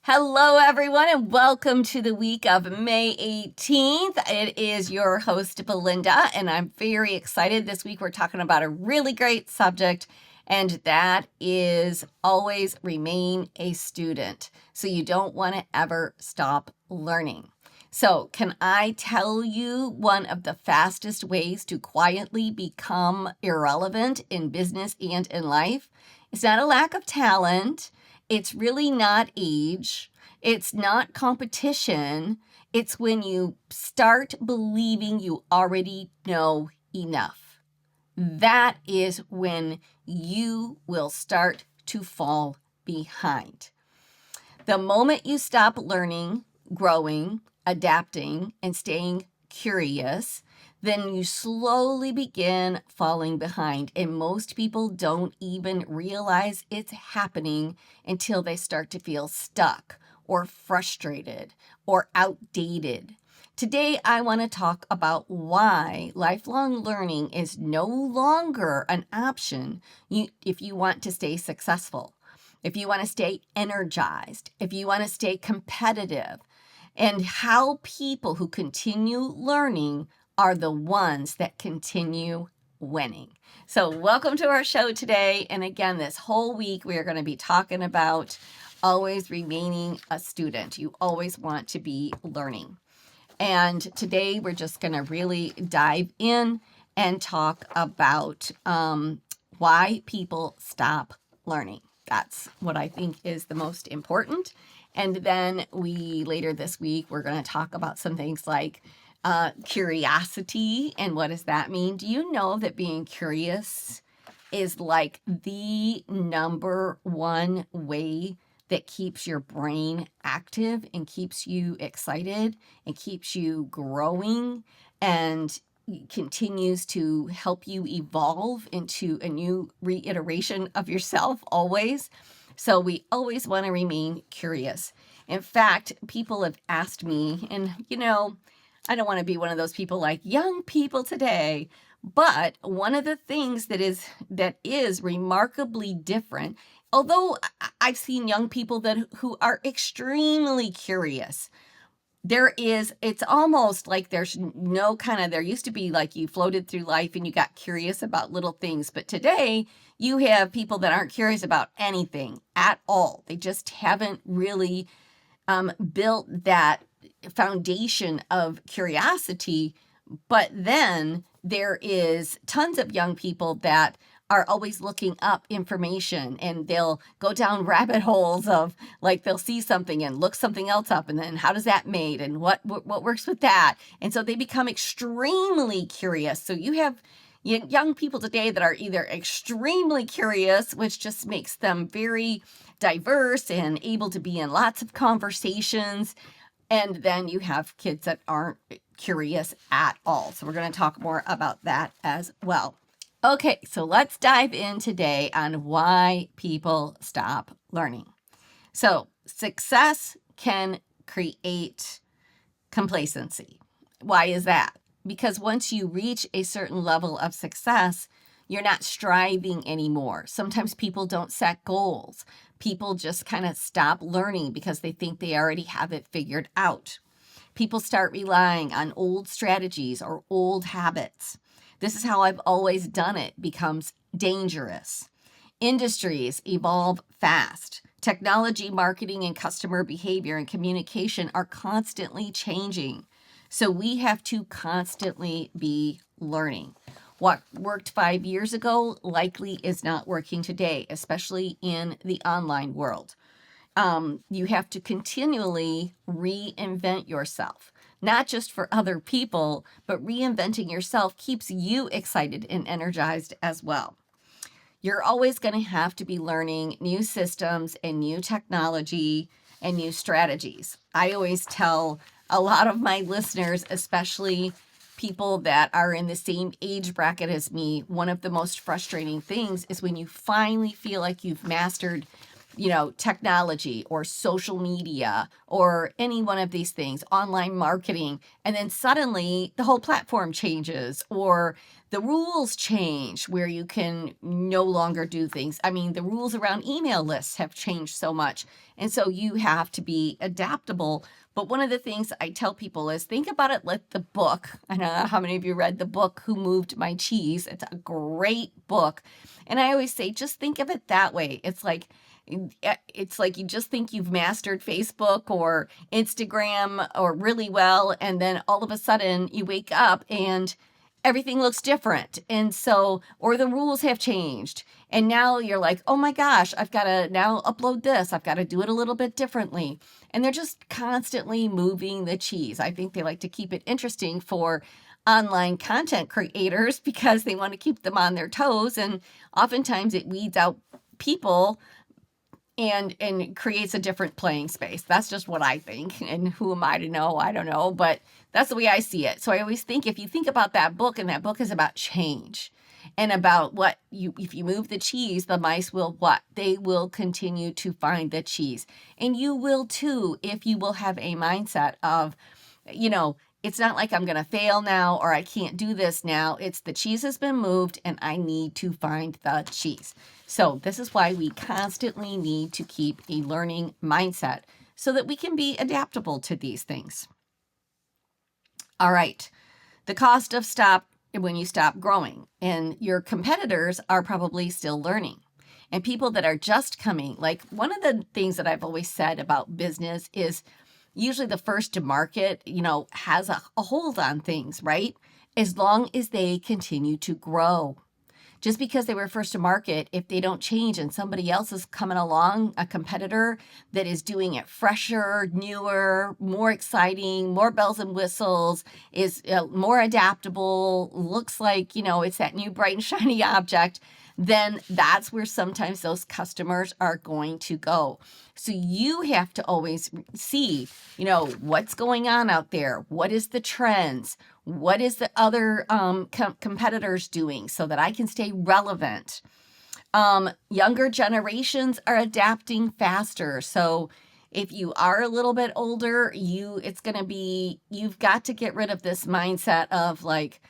Hello, everyone, and welcome to the week of May 18th. It is your host, Belinda, and I'm very excited. This week, we're talking about a really great subject, and that is always remain a student. So you don't want to ever stop learning. So can I tell you one of the fastest ways to quietly become irrelevant in business and in life? It's not a lack of talent. It's really not age. It's not competition. It's when you start believing you already know enough. That is when you will start to fall behind. The moment you stop learning, growing, adapting, and staying curious, then you slowly begin falling behind. And most people don't even realize it's happening until they start to feel stuck or frustrated or outdated. Today, I want to talk about why lifelong learning is no longer an option if you want to stay successful, if you want to stay energized, if you want to stay competitive, and how people who continue learning are the ones that continue winning. So welcome to our show today. And again, this whole week, we are going to be talking about always remaining a student. You always want to be learning. And today, we're just going to really dive in and talk about why people stop learning. That's what I think is the most important. And then later this week, we're going to talk about some things like curiosity and what does that mean? Do you know that being curious is like the number one way that keeps your brain active and keeps you excited and keeps you growing and continues to help you evolve into a new reiteration of yourself always. So we always want to remain curious. In fact, people have asked me, and I don't want to be one of those people like young people today, but one of the things that is remarkably different, although I've seen young people who are extremely curious, it's almost like there's no there used to be like you floated through life and you got curious about little things. But today you have people that aren't curious about anything at all. They just haven't really built that foundation of curiosity. But then there is tons of young people that are always looking up information, and they'll go down rabbit holes of like they'll see something and look something else up, and then how does that made and what works with that, and so they become extremely curious. So you have young people today that are either extremely curious, which just makes them very diverse and able to be in lots of conversations, and then you have kids that aren't curious at all. So we're going to talk more about that as well. Okay, so let's dive in today on why people stop learning. So success can create complacency. Why is that? Because once you reach a certain level of success, you're not striving anymore. Sometimes people don't set goals. People just kind of stop learning because they think they already have it figured out. People start relying on old strategies or old habits. This is how I've always done it becomes dangerous. Industries evolve fast. Technology, marketing, and customer behavior and communication are constantly changing. So we have to constantly be learning. What worked 5 years ago likely is not working today, especially in the online world. You have to continually reinvent yourself, not just for other people, but reinventing yourself keeps you excited and energized as well. You're always going to have to be learning new systems and new technology and new strategies. I always tell a lot of my listeners, especially people that are in the same age bracket as me, one of the most frustrating things is when you finally feel like you've mastered technology or social media or any one of these things, online marketing, and then suddenly the whole platform changes or the rules change where you can no longer do things. I mean, the rules around email lists have changed so much. And so you have to be adaptable. But one of the things I tell people is think about it like the book. I don't know how many of you read the book, Who Moved My Cheese? It's a great book. And I always say, just think of it that way. It's like you just think you've mastered Facebook or Instagram or really well. And then all of a sudden you wake up and everything looks different. And so, or the rules have changed. And now you're like, oh my gosh, I've got to now upload this. I've got to do it a little bit differently. And they're just constantly moving the cheese. I think they like to keep it interesting for online content creators because they want to keep them on their toes. And oftentimes it weeds out people and creates a different playing space. That's just what I think. And who am I to know? I don't know. But that's the way I see it. So I always think if you think about that book, and that book is about change and about if you move the cheese, the mice will what? They will continue to find the cheese. And you will too, if you will have a mindset of, it's not like I'm going to fail now or I can't do this now. It's the cheese has been moved and I need to find the cheese. So this is why we constantly need to keep a learning mindset so that we can be adaptable to these things. All right. The cost of when you stop growing, and your competitors are probably still learning. And people that are just coming, like one of the things that I've always said about business is usually the first to market, has a hold on things, right? As long as they continue to grow. Just because they were first to market, if they don't change and somebody else is coming along, a competitor that is doing it fresher, newer, more exciting, more bells and whistles, is more adaptable, looks like, it's that new bright and shiny object, then that's where sometimes those customers are going to go. So you have to always see, what's going on out there. What is the trends? What is the other competitors doing so that I can stay relevant? Younger generations are adapting faster. So if you are a little bit older, you've got to get rid of this mindset of like,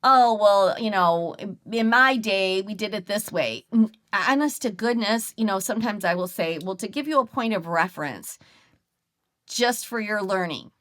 oh, well, in my day, we did it this way. Honest to goodness, sometimes I will say, well, to give you a point of reference, just for your learning,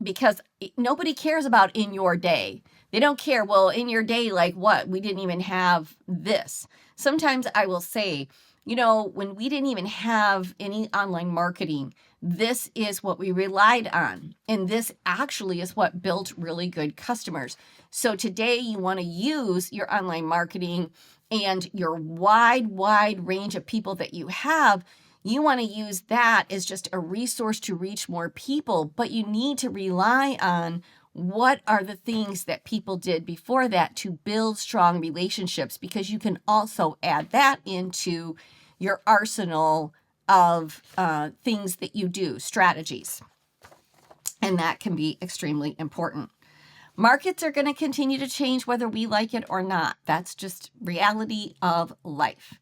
because nobody cares about in your day. They don't care, well, in your day, like what? We didn't even have this. Sometimes I will say, when we didn't even have any online marketing, this is what we relied on. And this actually is what built really good customers. So today you want to use your online marketing and your wide range of people that you have. You want to use that as just a resource to reach more people, but you need to rely on what are the things that people did before that to build strong relationships, because you can also add that into your arsenal of things that you do, strategies. And that can be extremely important. Markets are going to continue to change whether we like it or not. That's just reality of life.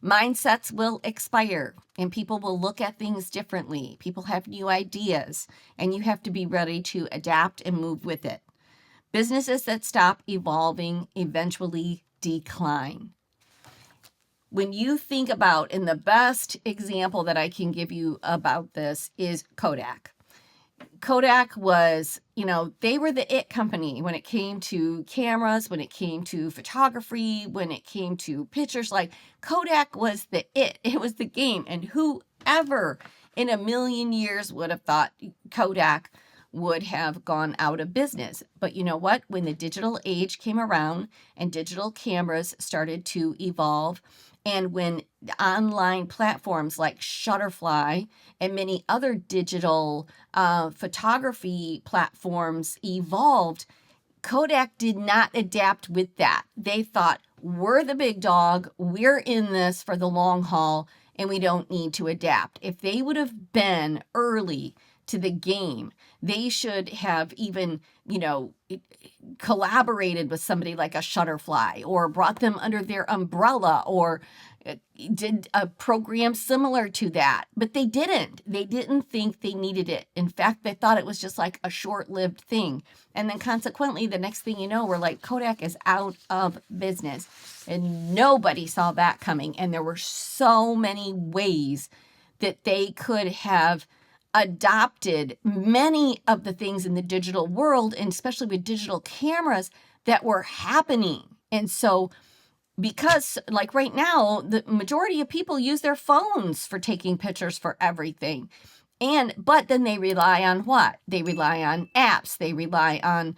Mindsets will expire and people will look at things differently. People have new ideas and you have to be ready to adapt and move with it. Businesses that stop evolving eventually decline. When you think about, and the best example that I can give you about this is Kodak. Kodak was, they were the it company when it came to cameras, when it came to photography, when it came to pictures. Like Kodak was the it. It was the game. And whoever in a million years would have thought Kodak would have gone out of business. But you know what? When the digital age came around and digital cameras started to evolve, and when online platforms like Shutterfly and many other digital photography platforms evolved, Kodak did not adapt with that. They thought, we're the big dog, we're in this for the long haul, and we don't need to adapt. If they would have been early to the game, they should have even, collaborated with somebody like a Shutterfly or brought them under their umbrella or, did a program similar to that, but they didn't. They didn't think they needed it. In fact, they thought it was just like a short-lived thing. And then consequently, the next thing you know, we're like, Kodak is out of business. And nobody saw that coming. And there were so many ways that they could have adopted many of the things in the digital world, and especially with digital cameras that were happening. And so because like right now, the majority of people use their phones for taking pictures for everything. But then they rely on what? They rely on apps. They rely on,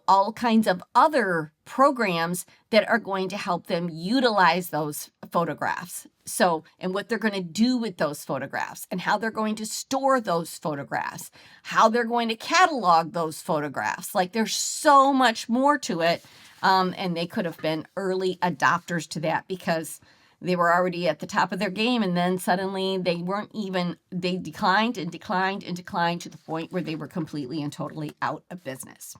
all kinds of other programs that are going to help them utilize those photographs. So, and what they're going to do with those photographs and how they're going to store those photographs, how they're going to catalog those photographs. Like there's so much more to it. And they could have been early adopters to that because they were already at the top of their game. And then suddenly they declined and declined and declined to the point where they were completely and totally out of business.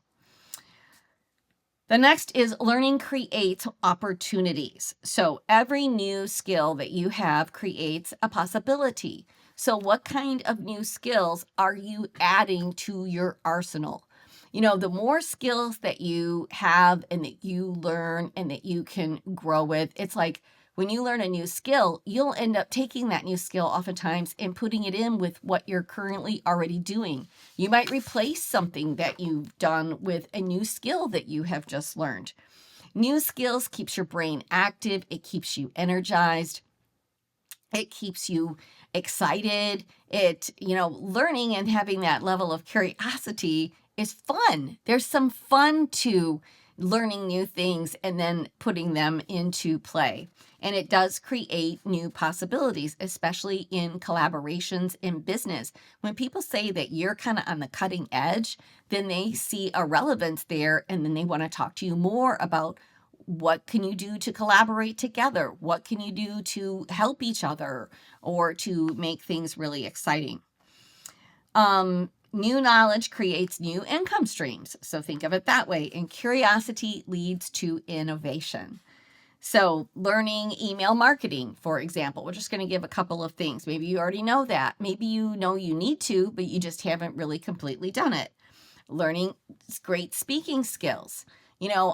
The next is learning creates opportunities. So every new skill that you have creates a possibility. So what kind of new skills are you adding to your arsenal? The more skills that you have and that you learn and that you can grow with, it's like when you learn a new skill, you'll end up taking that new skill oftentimes and putting it in with what you're currently already doing. You might replace something that you've done with a new skill that you have just learned. New skills keeps your brain active. It keeps you energized. It keeps you excited. Learning and having that level of curiosity is fun. There's some fun to learning new things and then putting them into play. And it does create new possibilities, especially in collaborations in business. When people say that you're kind of on the cutting edge, then they see a relevance there and then they want to talk to you more about what can you do to collaborate together? What can you do to help each other or to make things really exciting? New knowledge creates new income streams. So think of it that way. And curiosity leads to innovation. So learning email marketing, for example, we're just going to give a couple of things. Maybe you already know that. Maybe you know you need to, but you just haven't really completely done it. Learning great speaking skills.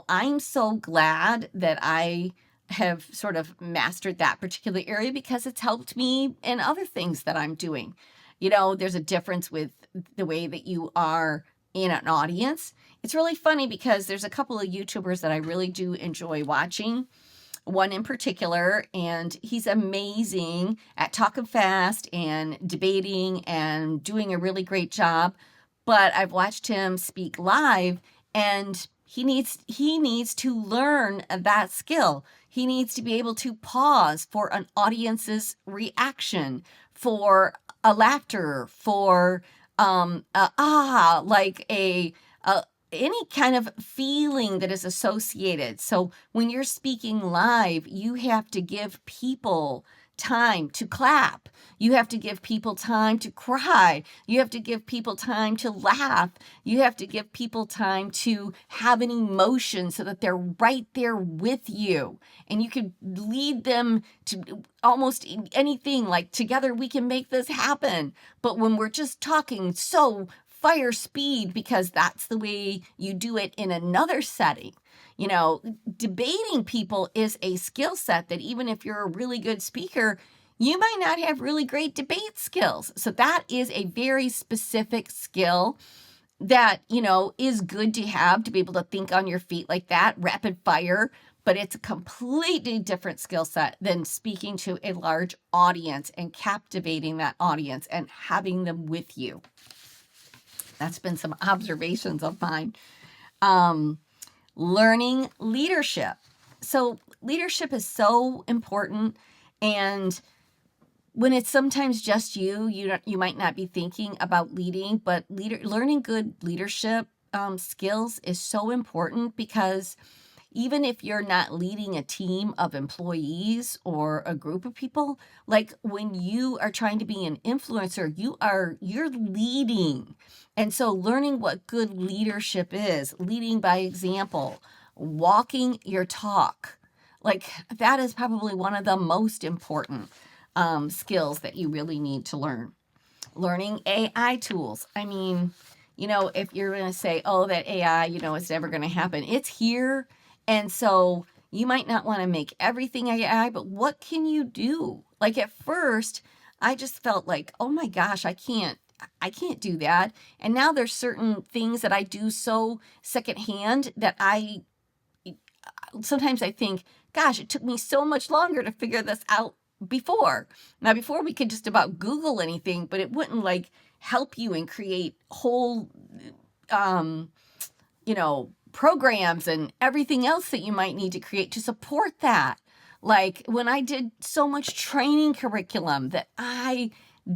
I'm so glad that I have sort of mastered that particular area because it's helped me in other things that I'm doing. There's a difference with the way that you are in an audience. It's really funny because there's a couple of YouTubers that I really do enjoy watching. One in particular, and he's amazing at talking fast and debating and doing a really great job. But I've watched him speak live, and he needs to learn that skill. He needs to be able to pause for an audience's reaction, for a laughter, for any kind of feeling that is associated. So when you're speaking live, you have to give people time to clap. You have to give people time to cry. You have to give people time to laugh. You have to give people time to have an emotion so that they're right there with you. And you can lead them to almost anything, like together we can make this happen. But when we're just talking so fire speed, because that's the way you do it in another setting. Debating people is a skill set that even if you're a really good speaker, you might not have really great debate skills. So that is a very specific skill that, is good to have, to be able to think on your feet like that, rapid fire. But it's a completely different skill set than speaking to a large audience and captivating that audience and having them with you. That's been some observations of mine. Learning leadership. So leadership is so important. And when it's sometimes just you might not be thinking about leading, but learning good leadership skills is so important, because even if you're not leading a team of employees or a group of people, like when you are trying to be an influencer, you're leading. And so learning what good leadership is, leading by example, walking your talk. Like, that is probably one of the most important skills that you really need to learn. Learning AI tools. I mean, if you're going to say, oh, that AI, it's never going to happen, it's here. And so you might not want to make everything AI, but what can you do? Like, at first, I just felt like, oh my gosh, I can't do that. And now there's certain things that I do so secondhand that sometimes I think, gosh, it took me so much longer to figure this out before. Now, before we could just about Google anything, but it wouldn't like help you and create whole, programs and everything else that you might need to create to support that. Like when I did so much training curriculum that I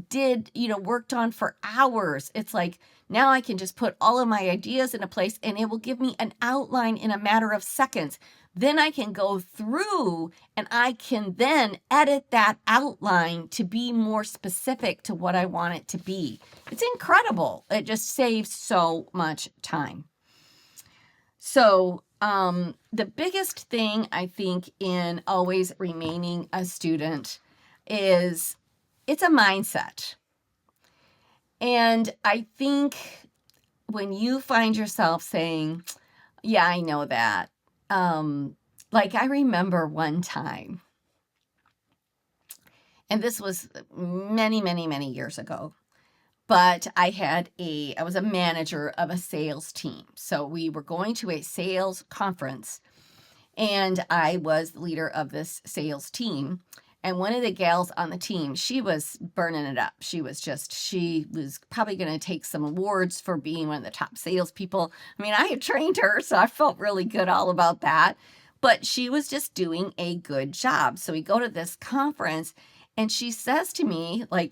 did, worked on for hours, it's like now I can just put all of my ideas in a place and it will give me an outline in a matter of seconds. Then I can go through and I can then edit that outline to be more specific to what I want it to be. It's incredible. It just saves so much time. So, the biggest thing I think in always remaining a student is it's a mindset. And I think when you find yourself saying, yeah, I know that. Like I remember one time, and this was many, many, many years ago, but I was a manager of a sales team. So we were going to a sales conference and I was the leader of this sales team. And one of the gals on the team, she was burning it up. She was probably going to take some awards for being one of the top salespeople. I mean, I had trained her, so I felt really good all about that. But she was just doing a good job. So we go to this conference and she says to me, like,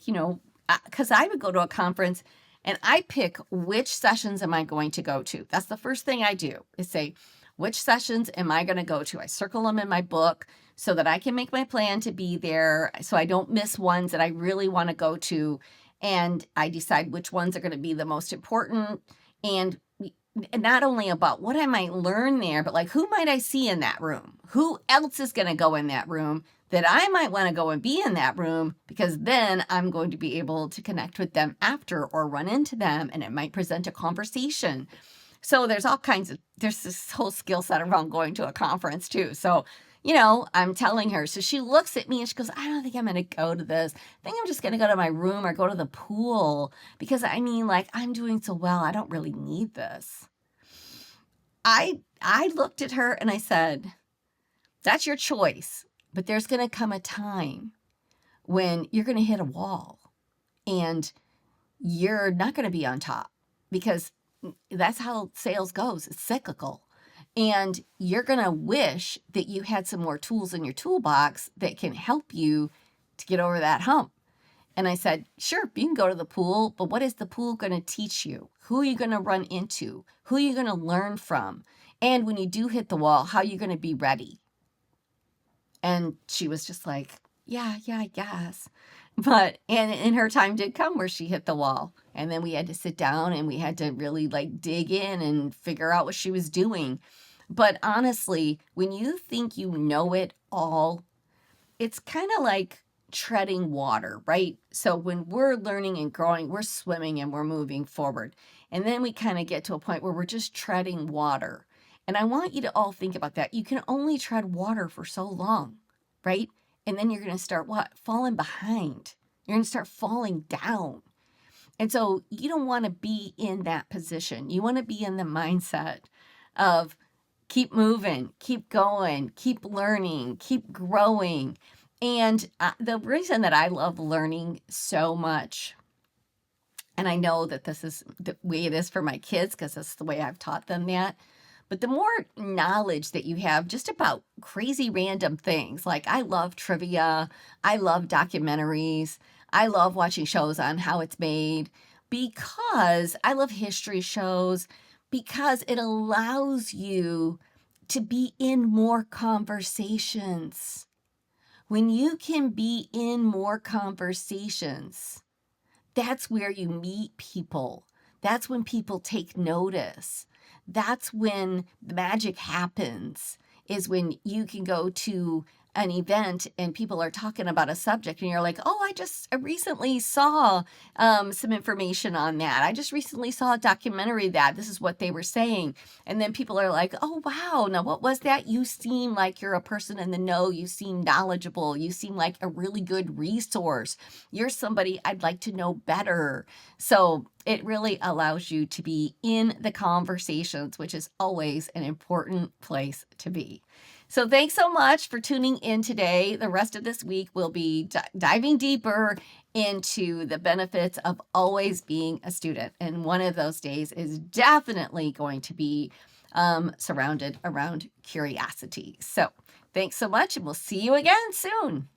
because I would go to a conference and I pick which sessions am I going to go to. That's the first thing I do is say, which sessions am I going to go to? I circle them in my book so that I can make my plan to be there so I don't miss ones that I really want to go to. And I decide which ones are going to be the most important. And not only about what I might learn there, but like who might I see in that room? Who else is going to go in that room that I might want to go and be in that room, because then I'm going to be able to connect with them after or run into them and it might present a conversation. So there's this whole skill set around going to a conference too. So, I'm telling her. So she looks at me and she goes, I don't think I'm going to go to this. I think I'm just going to go to my room or go to the pool because I'm doing so well. I don't really need this. I looked at her and I said, that's your choice, but there's going to come a time when you're going to hit a wall and you're not going to be on top because that's how sales goes. It's cyclical. And you're going to wish that you had some more tools in your toolbox that can help you to get over that hump. And I said, sure, you can go to the pool, but what is the pool going to teach you? Who are you going to run into? Who are you going to learn from? And when you do hit the wall, how are you going to be ready? And she was just like, yeah, I guess. And her time did come where she hit the wall. And then we had to sit down and we had to really dig in and figure out what she was doing. But honestly, when you think you know it all, it's kind of like treading water, right? So when we're learning and growing, we're swimming and we're moving forward. And then we kind of get to a point where we're just treading water. And I want you to all think about that. You can only tread water for so long, right? And then you're going to start falling behind. You're going to start falling down. And so you don't want to be in that position. You want to be in the mindset of keep moving, keep going, keep learning, keep growing. And the reason that I love learning so much, and I know that this is the way it is for my kids because that's the way I've taught them that, but the more knowledge that you have just about crazy random things, like I love trivia, I love documentaries, I love watching shows on how it's made, because I love history shows, because it allows you to be in more conversations. When you can be in more conversations, that's where you meet people. That's when people take notice. That's when the magic happens, is when you can go to an event and people are talking about a subject and you're like, oh, I recently saw some information on that. I just recently saw a documentary that this is what they were saying. And then people are like, oh, wow, now what was that? You seem like you're a person in the know. You seem knowledgeable. You seem like a really good resource. You're somebody I'd like to know better. So it really allows you to be in the conversations, which is always an important place to be. So thanks so much for tuning in today. The rest of this week we'll be diving deeper into the benefits of always being a student. And one of those days is definitely going to be surrounded around curiosity. So thanks so much, and we'll see you again soon.